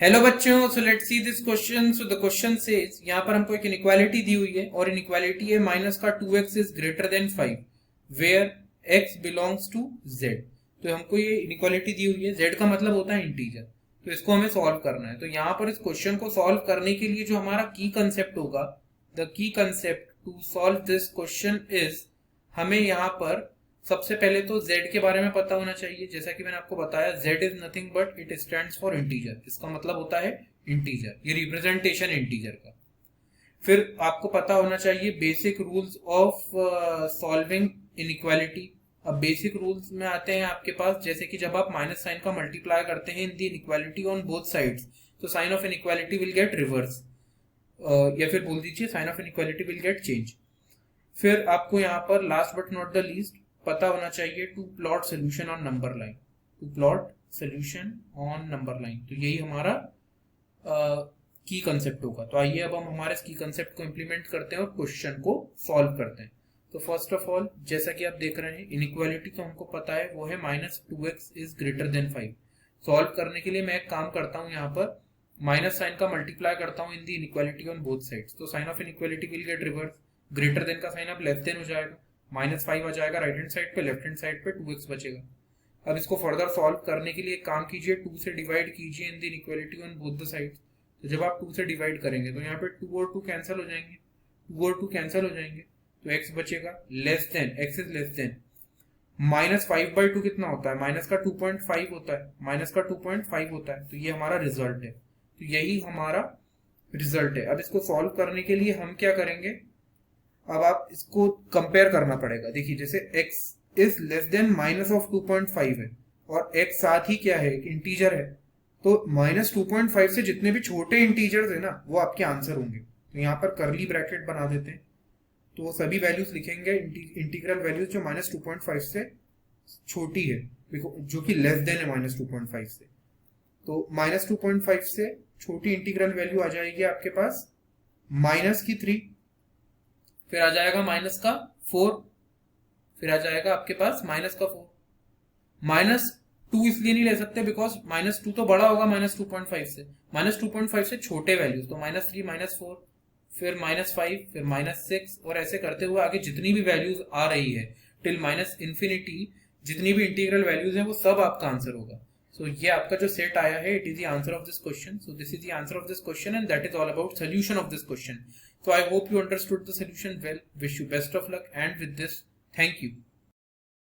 Hello बच्चों, so let's see this question. So the question says, यहाँ पर हमको एक इनइक्वालिटी दी हुई है और इनइक्वालिटी है माइनस का 2x is greater than 5 where x belongs to z। तो हमको ये इनइक्वालिटी दी हुई है, z का मतलब होता है इंटीजर। तो इसको हमें सॉल्व करना है। तो यहाँ पर इस क्वेश्चन को सॉल्व करने के लिए जो हमारा की कंसेप्ट होगा, the key concept to solve this question is, हमें यहाँ पर सबसे पहले तो z के बारे में पता होना चाहिए। जैसा कि मैंने आपको बताया, z is nothing but it stands for integer. इसका मतलब होता है इंटीजर, ये रिप्रेजेंटेशन इंटीजर का। फिर आपको पता होना चाहिए basic rules of solving inequality. अब बेसिक रूल्स में आते हैं आपके पास, जैसे कि जब आप माइनस साइन का मल्टीप्लाई करते हैं in the inequality on both sides, तो sign of inequality will get reverse, या फिर बोल दीजिए sign of inequality will get change. फिर आपको यहाँ पर last but not the least पता होना चाहिए to plot solution on number line. To plot solution on number line, तो यही हमारा की कंसेप्ट होगा। तो आइए अब हम हमारे की कंसेप्ट को इंप्लीमेंट करते हैं और क्वेश्चन को सॉल्व करते हैं। तो फर्स्ट ऑफ ऑल, जैसा कि आप देख रहे हैं, इनइक्वालिटी तो हमको पता है, वो है minus 2x is greater than 5। Solve करने के लिए मैं एक काम करता हूँ, यहाँ पर माइनस साइन का मल्टीप्लाई करता हूँ in the inequality on both sides. तो sign of inequality will get reverse, greater than का साइन अब लेस देन हो जाएगा, -5 आ जाएगा राइट हैंड साइड पे, लेफ्ट हैंड साइड पे 2x बचेगा। अब इसको फर्दर सॉल्व करने के लिए काम कीजिए, 2 से डिवाइड कीजिए इन the inequality on both the sides. तो जब आप 2 से डिवाइड करेंगे तो यहाँ पे 2 और 2 कैंसिल हो जाएंगे, 2 और 2 कैंसिल हो जाएंगे, तो x बचेगा less than, x is less than -5/2 कितना होता है, माइनस का 2.5 होता है, माइनस का 2.5 होता है। तो ये हमारा रिजल्ट है, तो यही हमारा रिजल्ट है। अब इसको सॉल्व करने के लिए हम क्या करेंगे, अब आप इसको कंपेयर करना पड़ेगा। देखिए, जैसे x is less than minus of 2.5 है और x साथ ही क्या है, एक इंटीजर है, तो -2.5 से जितने भी छोटे इंटीजर्स है ना, वो आपके आंसर होंगे। तो यहाँ पर करली ब्रैकेट बना देते हैं, तो वो सभी वैल्यूज लिखेंगे, इंटीग्रल वैल्यूज जो -2.5 से छोटी है, जो कि लेस देन है -2.5 से। तो -2.5 से छोटी इंटीग्रल वैल्यू आ जाएगी आपके पास -3, फिर आ जाएगा -4, फिर आ जाएगा आपके पास -4। -2 इसलिए नहीं ले सकते बिकॉज -2 तो बड़ा होगा -2.5 से, -2.5 से छोटे वैल्यूज, तो -3, -4, फिर -5, फिर -6, और ऐसे करते हुए आगे जितनी भी वैल्यूज आ रही है टिल -इंफिनिटी, जितनी भी इंटीग्रल वैल्यूज हैं वो सब आपका आंसर होगा। सो ये आपका जो सेट आया है, it is the answer of this question. So this is the answer of this question and that is all about solution of this question. So I hope you understood the solution well. Wish you best of luck, and with this, thank you.